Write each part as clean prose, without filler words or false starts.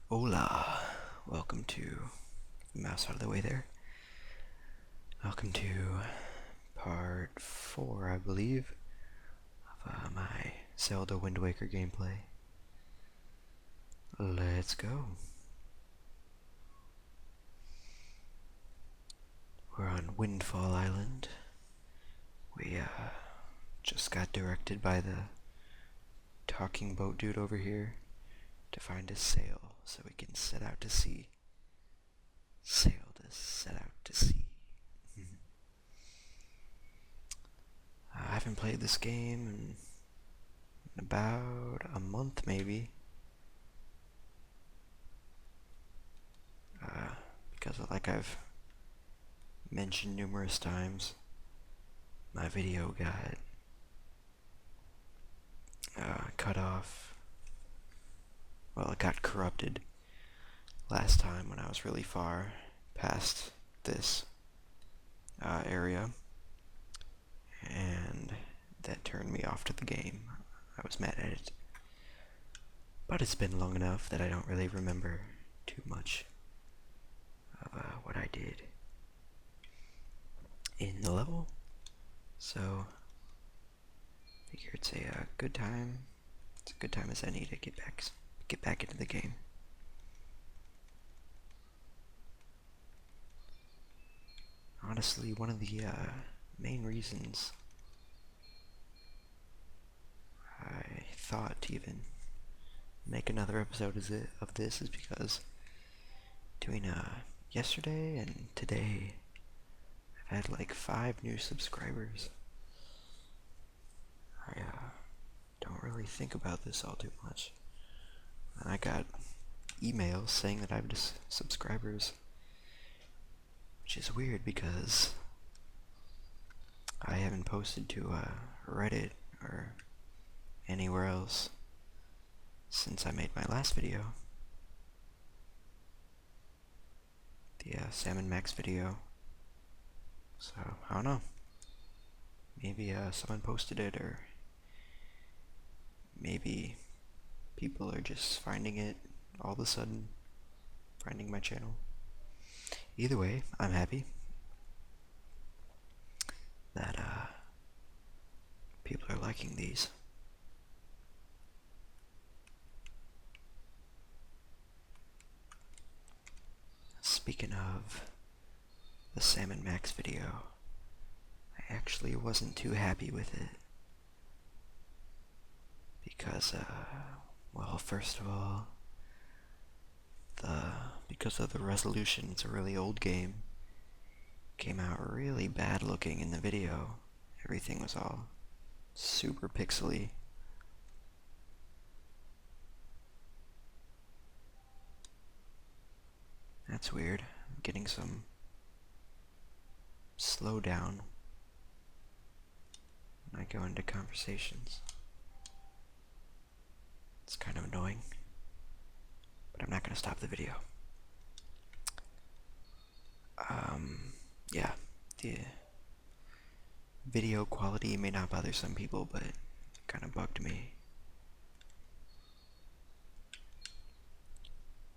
Hola, welcome to mouse out of the way there. Welcome to part 4, I believe, of my Zelda Wind Waker gameplay. Let's go. We're on Windfall Island. We just got directed by the talking boat dude over here to find a sail so we can set out to sea. Sail to set out to sea. I haven't played this game in about a month, maybe. Because like I've mentioned numerous times, my video got cut off. Well, it got corrupted last time when I was really far past this area, and that turned me off to the game. I was mad at it. But it's been long enough that I don't really remember too much of what I did in the level. So, I figure it's a good time. It's a good time as any to get back into the game. Honestly, one of the main reasons I thought to even make another episode of this is because between yesterday and today, I've had like 5 new subscribers. I don't really think about this all too much. And I got emails saying that I have subscribers, which is weird because I haven't posted to Reddit or anywhere else since I made my last video. The Salmon Max video. So, I don't know. Maybe someone posted it, or maybe people are just finding it all of a sudden, finding my channel. Either way, I'm happy that people are liking these. Speaking of the Salmon Max video, I actually wasn't too happy with it because, well, first of all, because of the resolution, it's a really old game, came out really bad looking in the video. Everything was all super pixely. That's weird. I'm getting some slowdown when I go into conversations. It's kind of annoying, but I'm not going to stop the video. Yeah, the video quality may not bother some people, but it kind of bugged me.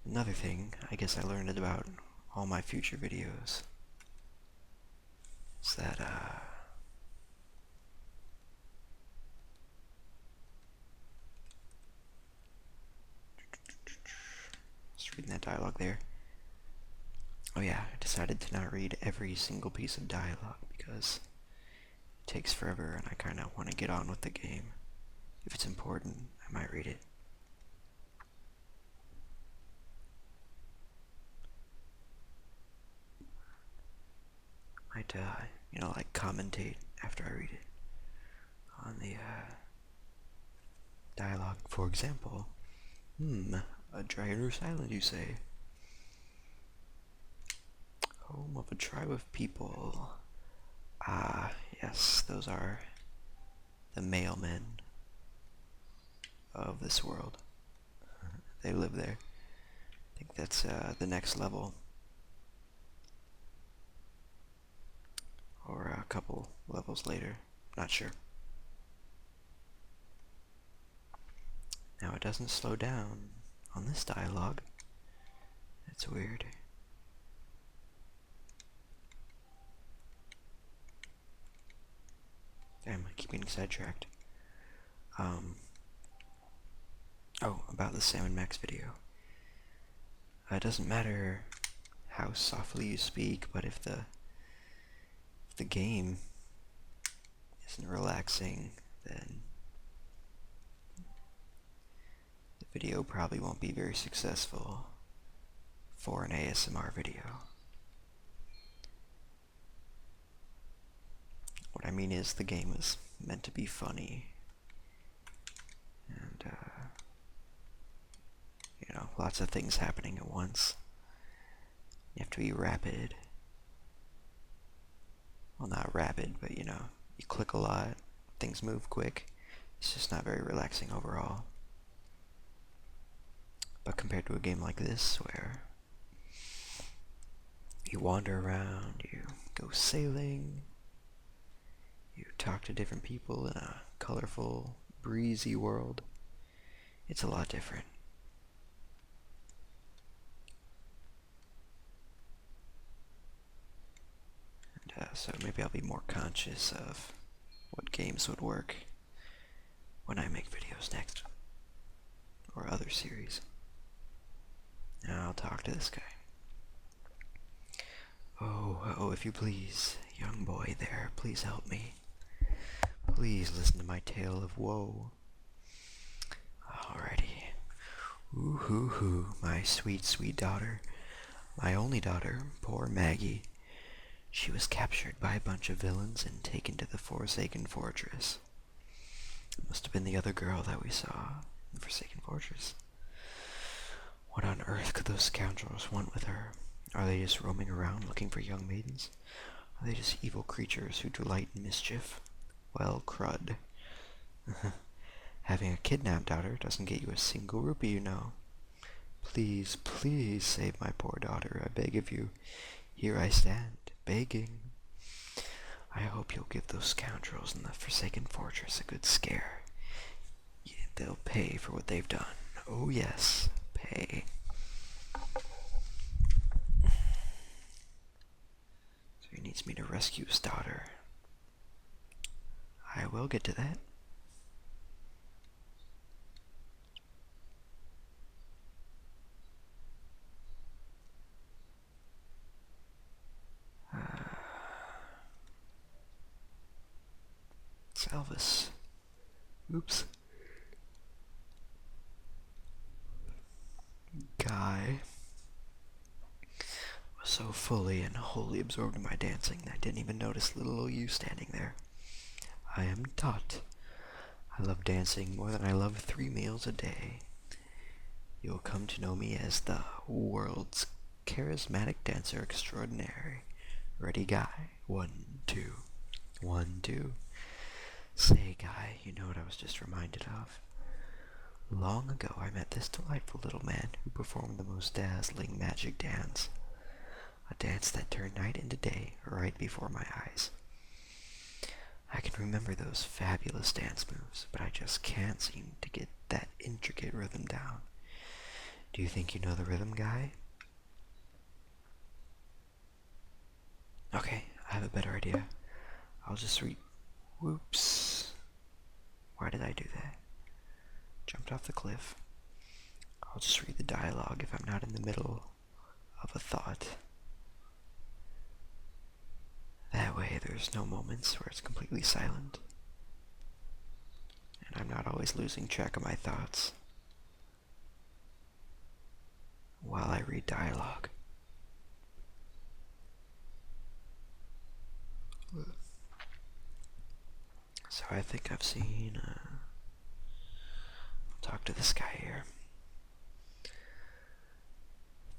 Another thing I guess I learned about all my future videos is that just reading that dialogue there. Oh yeah, I decided to not read every single piece of dialogue because it takes forever and I kind of want to get on with the game. If it's important, I might read it. Might, like commentate after I read it on the dialogue. For example, a Dryrush Island, you say? Home of a tribe of people. Ah, yes, those are the mailmen of this world. They live there. I think that's the next level. Or a couple levels later. Not sure. Now it doesn't slow down on this dialogue. It's weird. Damn, I keep getting sidetracked. Oh, about the Salmon Max video. It doesn't matter how softly you speak, but if the game isn't relaxing, then the video probably won't be very successful for an ASMR video. What I mean is the game is meant to be funny, and you know, lots of things happening at once. You have to be rapid. Well, not rapid, but you know, you click a lot, things move quick. It's just not very relaxing overall. But compared to a game like this, where you wander around, you go sailing, you talk to different people in a colorful, breezy world, it's a lot different. And so maybe I'll be more conscious of what games would work when I make videos next, or other series. Now I'll talk to this guy. Oh, if you please, young boy there, please help me. Please listen to my tale of woe. Alrighty. Ooh hoo hoo, my sweet, sweet daughter. My only daughter, poor Maggie. She was captured by a bunch of villains and taken to the Forsaken Fortress. It must have been the other girl that we saw in the Forsaken Fortress. What on earth could those scoundrels want with her? Are they just roaming around looking for young maidens? Are they just evil creatures who delight in mischief? Well, crud. Having a kidnapped daughter doesn't get you a single rupee, you know. Please, please save my poor daughter, I beg of you. Here I stand, begging. I hope you'll give those scoundrels in the Forsaken Fortress a good scare. Yeah, they'll pay for what they've done. Oh yes, pay. So he needs me to rescue his daughter. I will get to that. It's Elvis. Oops. Guy was so fully and wholly absorbed in my dancing that I didn't even notice little old you standing there. I am taught. I love dancing more than I love 3 meals a day. You'll come to know me as the world's charismatic dancer extraordinary. Ready, Guy? 1, 2. 1, 2. Say, Guy, you know what I was just reminded of? Long ago I met this delightful little man who performed the most dazzling magic dance. A dance that turned night into day right before my eyes. I can remember those fabulous dance moves, but I just can't seem to get that intricate rhythm down. Do you think you know the rhythm, Guy? Okay, I have a better idea. I'll just read. Whoops. Why did I do that? Jumped off the cliff. I'll just read the dialogue if I'm not in the middle of a thought. That way there's no moments where it's completely silent. And I'm not always losing track of my thoughts while I read dialogue. So I think I've seen, talk to this guy here. I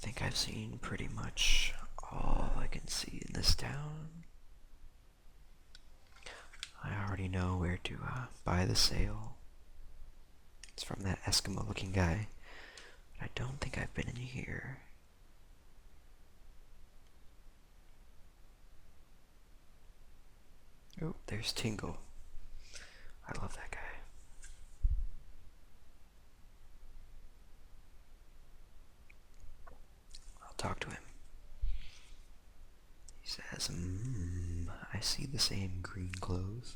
think I've seen pretty much all I can see in this town. I already know where to buy the sail. It's from that Eskimo looking guy. But I don't think I've been in here. Oh, there's Tingle. I love that guy. talk to him. He says, I see the same green clothes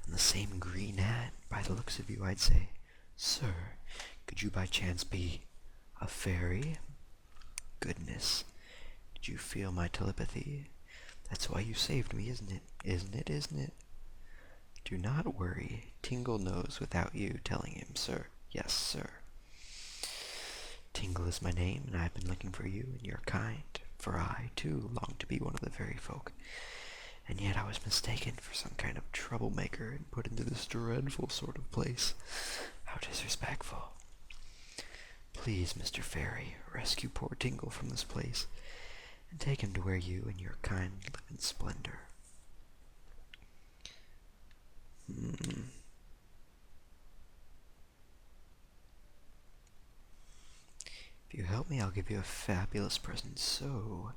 and the same green hat. By the looks of you, I'd say, sir, could you by chance be a fairy? Goodness, did you feel my telepathy? That's why you saved me, isn't it? Isn't it? Do not worry. Tingle knows without you telling him, sir. Yes, sir. Tingle is my name, and I've been looking for you and your kind, for I, too, long to be one of the fairy folk. And yet I was mistaken for some kind of troublemaker and put into this dreadful sort of place. How disrespectful. Please, Mr. Fairy, rescue poor Tingle from this place, and take him to where you and your kind live in splendor. If you help me, I'll give you a fabulous present. So,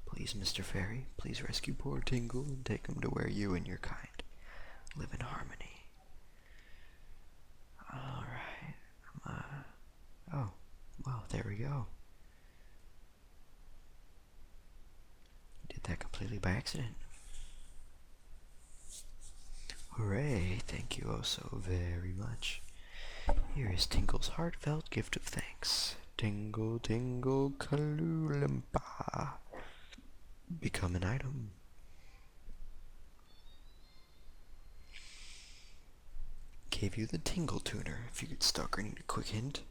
please, Mr. Fairy, please rescue poor Tingle and take him to where you and your kind live in harmony. Alright. Oh, well, there we go. Did that completely by accident. Hooray, thank you oh so very much. Here is Tingle's heartfelt gift of thanks. Tingle, tingle, kalulimpa. Become an item. Gave you the Tingle Tuner. If you get stuck or need a quick hint,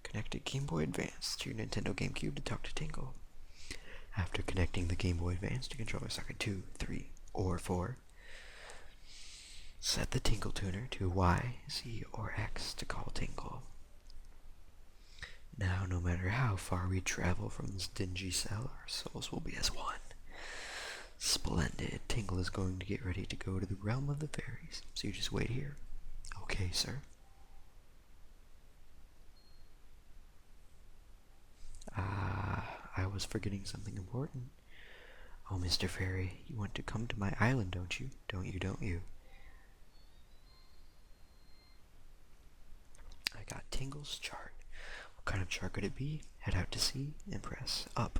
connect a Game Boy Advance to your Nintendo GameCube to talk to Tingle. After connecting the Game Boy Advance to controller socket 2, 3, or 4, set the Tingle Tuner to Y, Z, or X to call Tingle. Now, no matter how far we travel from this dingy cell, our souls will be as one. Splendid. Tingle is going to get ready to go to the realm of the fairies, so you just wait here. Okay, sir. I was forgetting something important. Oh, Mr. Fairy, you want to come to my island, don't you? Don't you? I got Tingle's chart. What kind of chart could it be? Head out to sea and press up.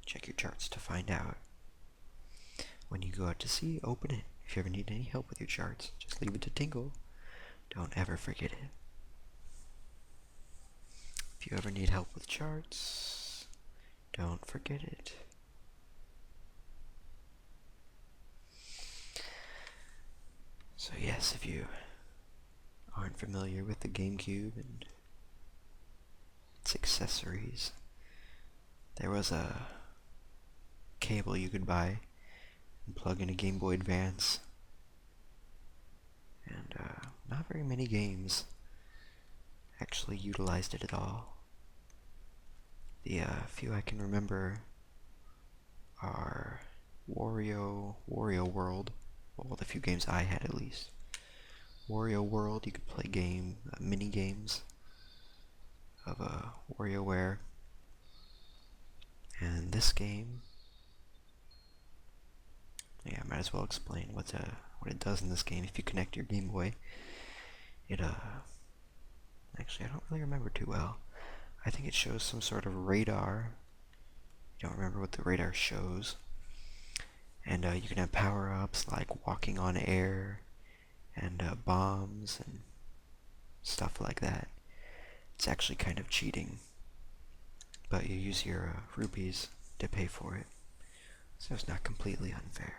Check your charts to find out. When you go out to sea, open it. If you ever need any help with your charts, just leave it to Tingle. Don't ever forget it. If you ever need help with charts, don't forget it. So yes, if you aren't familiar with the GameCube and its accessories, there was a cable you could buy and plug in a Game Boy Advance, and not very many games actually utilized it at all. The few I can remember are Wario World, well, the few games I had at least. Wario World, you could play mini games of WarioWare, and this game, yeah, I might as well explain what it does in this game. If you connect your Game Boy, it actually I don't really remember too well. I think it shows some sort of radar. I don't remember what the radar shows. And you can have power-ups like walking on air and bombs and stuff like that. It's actually kind of cheating, but you use your rupees to pay for it, so it's not completely unfair.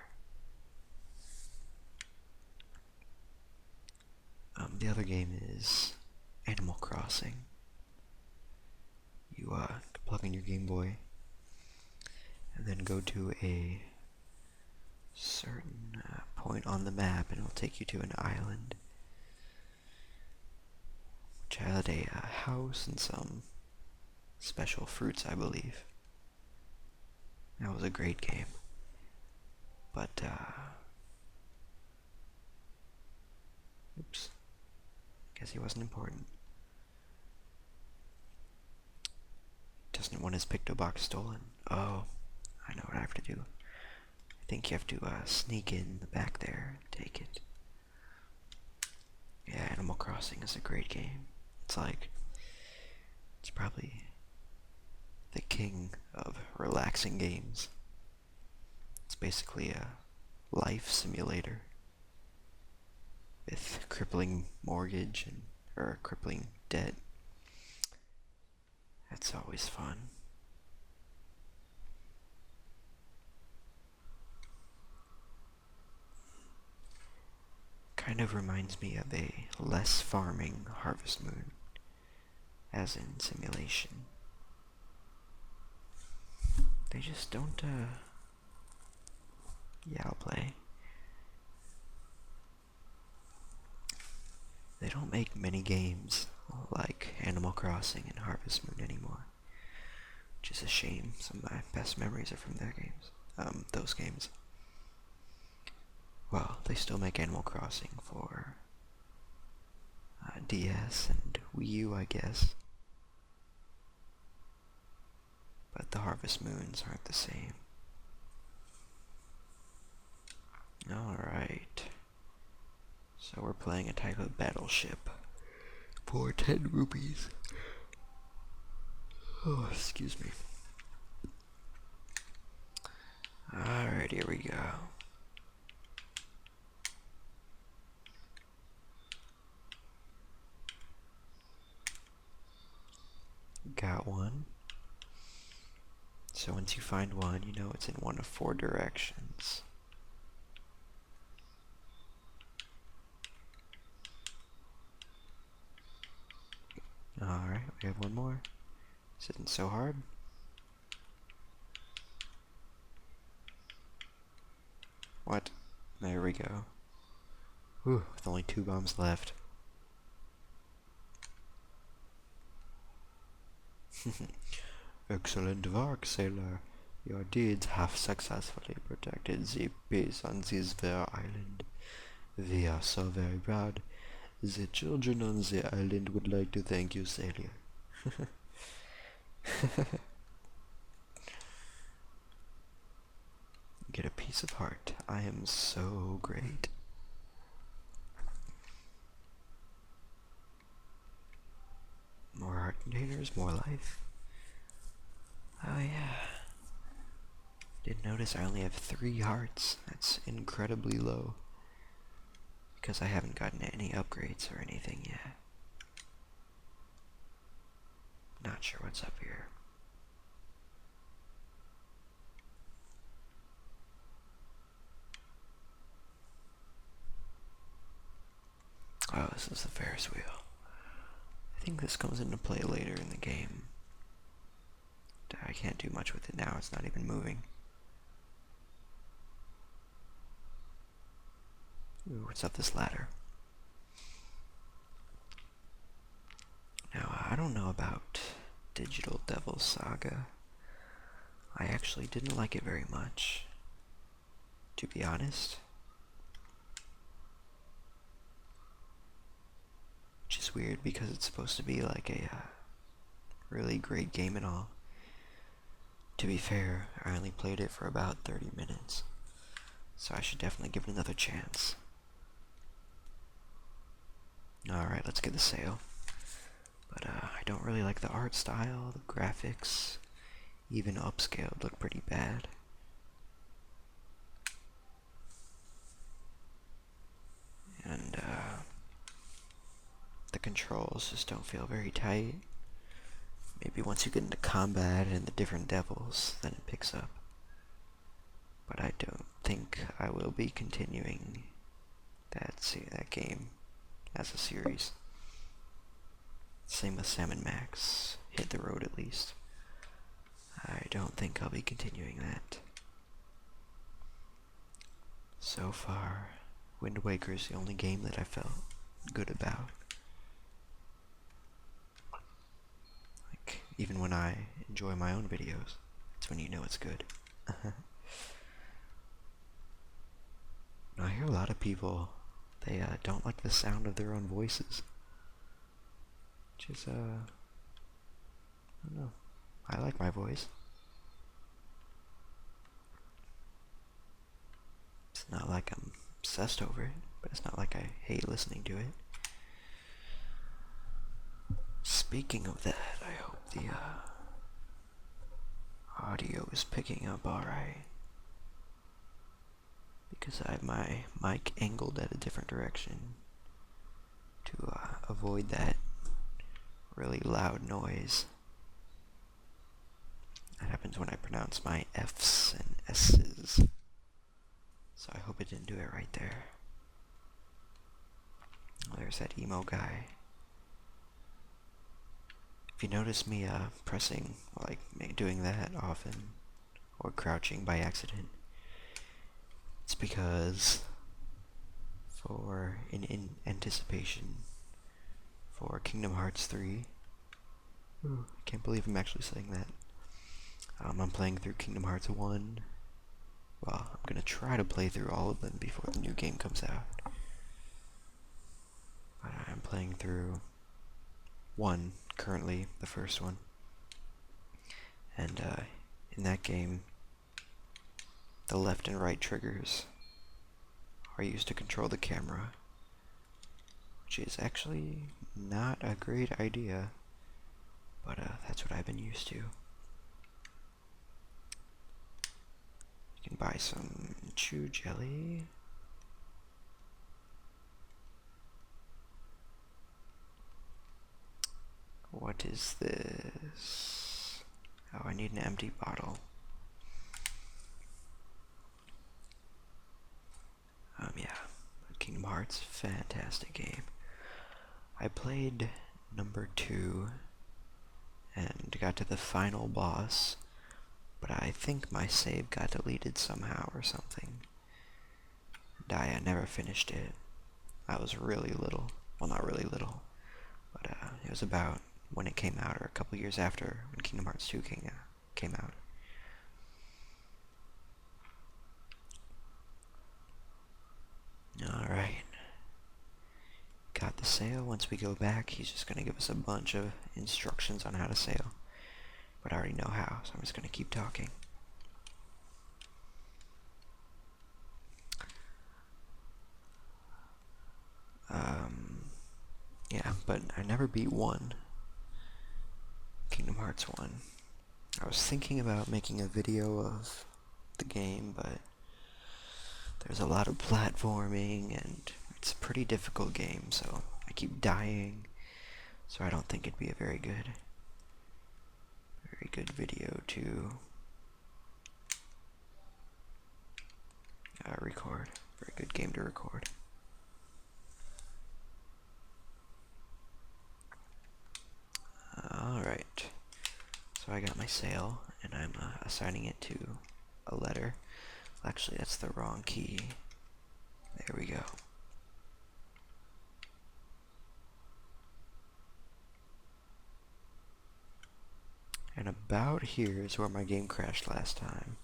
The other game is Animal Crossing. You plug in your Game Boy and then go to a certain point on the map, and it'll take you to an island which had a house and some special fruits, I believe. That was a great game, but oops, guess he wasn't important. Doesn't want his Picto Box stolen. Oh, I know what I have to do. I think you have to sneak in the back there and take it. Yeah, Animal Crossing is a great game. It's probably the king of relaxing games. It's basically a life simulator with crippling mortgage and or crippling debt. That's always fun. Kind of reminds me of a less farming Harvest Moon, as in simulation. They just don't, yeah, I'll play. They don't make many games like Animal Crossing and Harvest Moon anymore, which is a shame. Some of my best memories are from their games, those games. Well, they still make Animal Crossing for DS and Wii U, I guess. But the Harvest Moons aren't the same. Alright. So we're playing a type of battleship for 10 rupees. Oh, excuse me. Alright, here we go. Got one. So once you find one, you know it's in one of 4 directions. Alright, we have one more. This isn't so hard. What? There we go. Whew, with only 2 bombs left. Excellent work, sailor. Your deeds have successfully protected the peace on this fair island. We are so very proud. The children on the island would like to thank you, sailor. Get a piece of heart. I am so great. More heart containers, more life. Oh yeah. Did notice I only have 3 hearts. That's incredibly low. Because I haven't gotten any upgrades or anything yet. Not sure what's up here. Oh, this is the Ferris wheel. I think this comes into play later in the game. I can't do much with it now, it's not even moving. Ooh, what's up this ladder? Now, I don't know about Digital Devil Saga. I actually didn't like it very much, to be honest. Which is weird because it's supposed to be like a really great game and all. To be fair, I only played it for about 30 minutes, so I should definitely give it another chance. Alright, let's get the sail. But I don't really like the art style, the graphics, even upscaled, look pretty bad. And the controls just don't feel very tight. Maybe once you get into combat and the different devils, then it picks up. But I don't think I will be continuing that game as a series. Same with Sam and Max. Hit the road at least. I don't think I'll be continuing that. So far, Wind Waker is the only game that I felt good about. Even when I enjoy my own videos, that's when you know it's good. I hear a lot of people, they don't like the sound of their own voices. Which is, I don't know. I like my voice. It's not like I'm obsessed over it, but it's not like I hate listening to it. Speaking of that, I hope Audio is picking up alright. Because I have my mic angled at a different direction to avoid that really loud noise. That happens when I pronounce my F's and S's. So I hope it didn't do it right there. Oh, there's that emo guy. If you notice me pressing, like doing that often, or crouching by accident, it's because in anticipation for Kingdom Hearts 3. Ooh, I can't believe I'm actually saying that. I'm playing through Kingdom Hearts 1. Well, I'm gonna try to play through all of them before the new game comes out. But I'm playing through 1 currently, the first one. And in that game, the left and right triggers are used to control the camera, which is actually not a great idea, but that's what I've been used to. You can buy some chew jelly. What is this? Oh, I need an empty bottle. Yeah, Kingdom Hearts, fantastic game. I played number 2 and got to the final boss, but I think my save got deleted somehow or something. And I never finished it. I was really little. Well, not really little, but it was about when it came out, or a couple years after when Kingdom Hearts 2 came out. Alright. Got the sail. Once we go back, he's just going to give us a bunch of instructions on how to sail. But I already know how, so I'm just going to keep talking. Yeah, but I never beat 1. Kingdom Hearts 1. I was thinking about making a video of the game, but there's a lot of platforming, and it's a pretty difficult game, so I keep dying, so I don't think it'd be a very good video to record. Very good game to record. Alright, so I got my sail, and I'm assigning it to a letter. Actually, that's the wrong key. There we go. And about here is where my game crashed last time.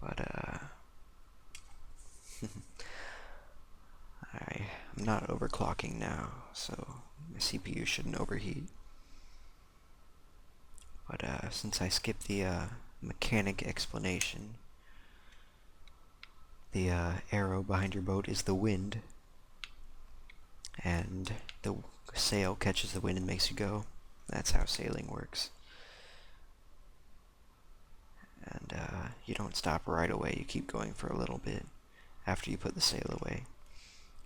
But, I'm not overclocking now, so my CPU shouldn't overheat. But, since I skipped the, mechanic explanation, the, arrow behind your boat is the wind, and the sail catches the wind and makes you go. That's how sailing works. And you don't stop right away, you keep going for a little bit after you put the sail away.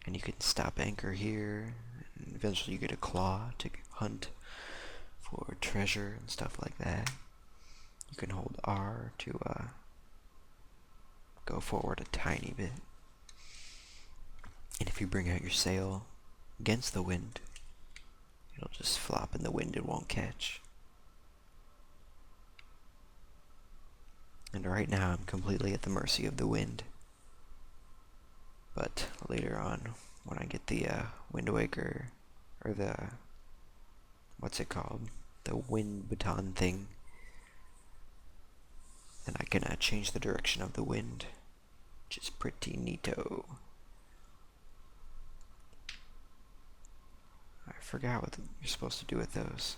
And you can stop anchor here, and eventually you get a claw to hunt for treasure and stuff like that. You can hold R to go forward a tiny bit. And if you bring out your sail against the wind, it'll just flop in the wind, it won't catch. And right now I'm completely at the mercy of the wind. But later on, when I get the Wind Waker, or the, what's it called? The wind baton thing, then I can change the direction of the wind, which is pretty neato. I forgot what you're supposed to do with those.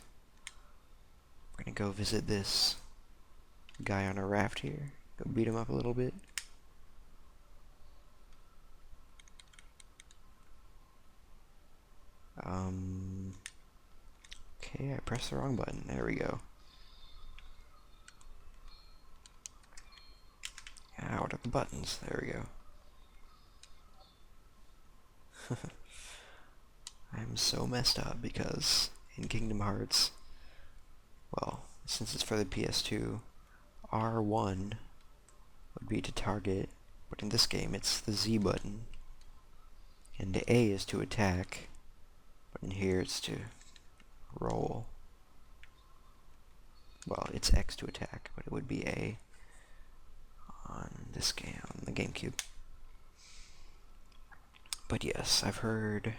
We're gonna go visit this guy on a raft here. Go beat him up a little bit. Okay, I pressed the wrong button. There we go. the buttons. There we go. I'm so messed up because in Kingdom Hearts, well, since it's for the PS2, R1 would be to target, but in this game it's the Z button, and A is to attack, but in here it's to roll. Well, it's X to attack, but it would be A on this game, on the GameCube. But yes, I've heard,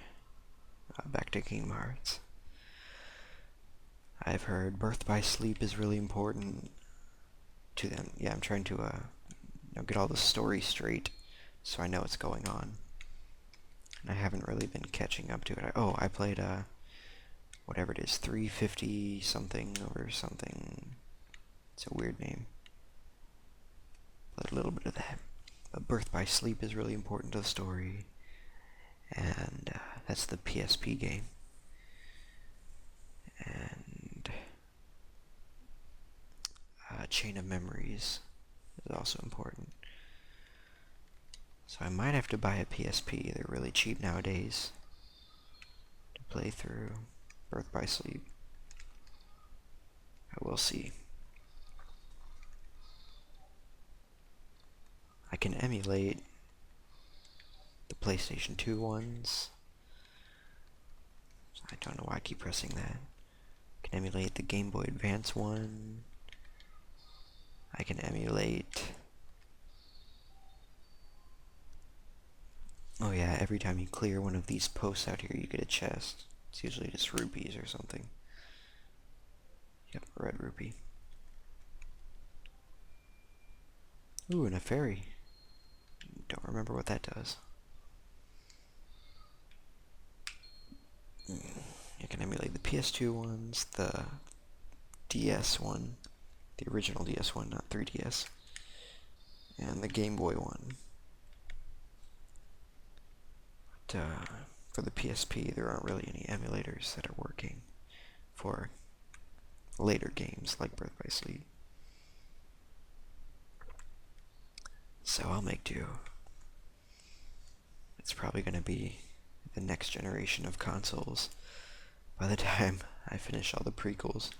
back to Kingdom Hearts, I've heard Birth by Sleep is really important to them. Yeah, I'm trying to get all the story straight so I know what's going on. And I haven't really been catching up to it. I played whatever it is, 350 something over something. It's a weird name. But a little bit of that. But Birth by Sleep is really important to the story. And that's the PSP game. And Chain of Memories is also important. So I might have to buy a PSP. They're really cheap nowadays to play through Birth by Sleep. I will see. I can emulate the PlayStation 2 ones. I don't know why I keep pressing that. I can emulate the Game Boy Advance one. I can emulate... Oh yeah, every time you clear one of these posts out here, you get a chest. It's usually just rupees or something. Yep, red rupee. Ooh, and a fairy. Don't remember what that does. I can emulate the PS2 ones, the DS one, the original DS one, not 3DS, and the Game Boy one. But for the PSP, there aren't really any emulators that are working for later games like Birth by Sleep. So I'll make do. It's probably going to be the next generation of consoles by the time I finish all the prequels.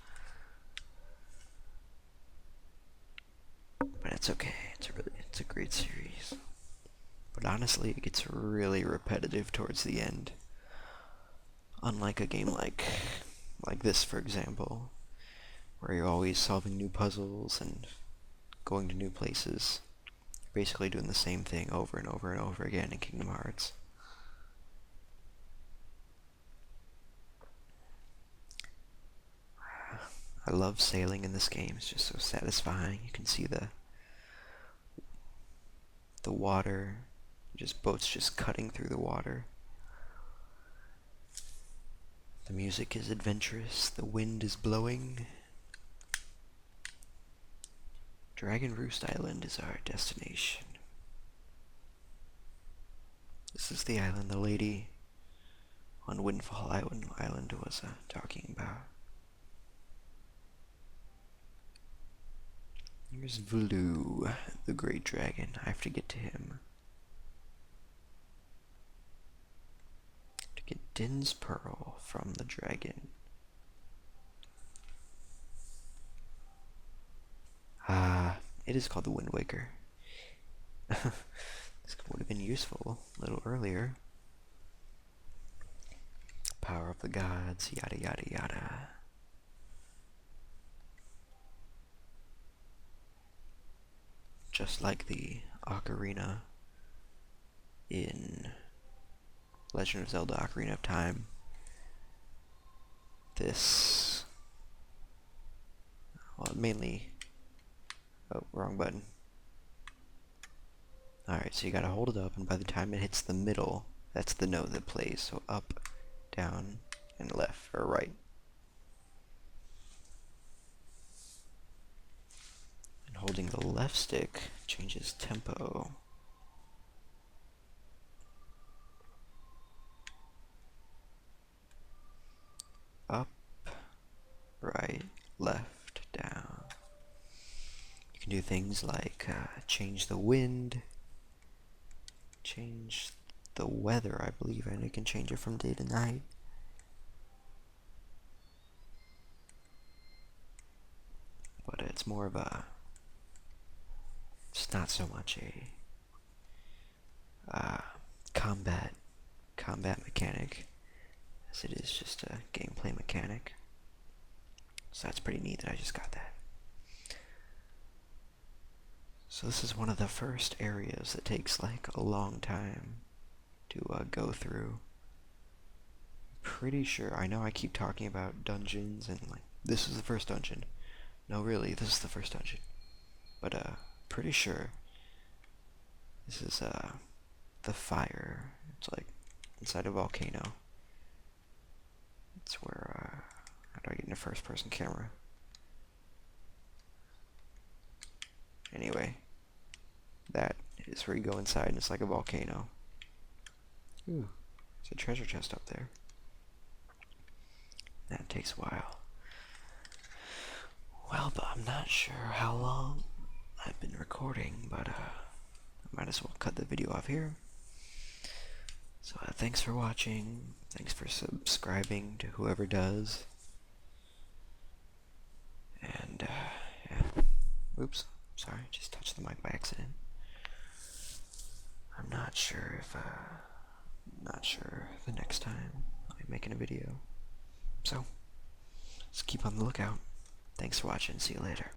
But it's okay. It's a great series. But honestly, it gets really repetitive towards the end. Unlike a game like this, for example, where you're always solving new puzzles and going to new places. Basically doing the same thing over and over and over again in Kingdom Hearts. I love sailing in this game. It's just so satisfying. You can see the water, just boats just cutting through the water. The music is adventurous. The wind is blowing. Dragon Roost Island is our destination. This is the island the lady on Windfall Island was talking about. Here's Vulu, the great dragon. I have to get to him. To get Din's Pearl from the dragon. It is called the Wind Waker. This would have been useful a little earlier. Power of the gods, yada yada yada. Just like the ocarina in Legend of Zelda Ocarina of Time, this, well, mainly, oh, wrong button. Alright, so you gotta hold it up, and by the time it hits the middle, that's the note that plays. So up, down, and left, or right. And holding the left stick changes tempo. Up, right, left, down. You can do things like change the wind, change the weather, I believe, and it can change it from day to night. But it's more of a, it's not so much a combat mechanic as it is just a gameplay mechanic. So that's pretty neat that I just got that. So this is one of the first areas that takes like a long time to go through. Pretty sure, I know I keep talking about dungeons and like, this is the first dungeon. No, really, this is the first dungeon. But pretty sure this is the fire. It's like inside a volcano. It's where, how do I get into first person camera? Anyway, that is where you go inside and it's like a volcano. Ooh, there's a treasure chest up there. That takes a while. Well, but I'm not sure how long I've been recording, but I might as well cut the video off here. So thanks for watching, thanks for subscribing to whoever does. And yeah. Oops, sorry, just touched the mic by accident. I'm not sure if the next time I'll be making a video. So, just keep on the lookout. Thanks for watching, see you later.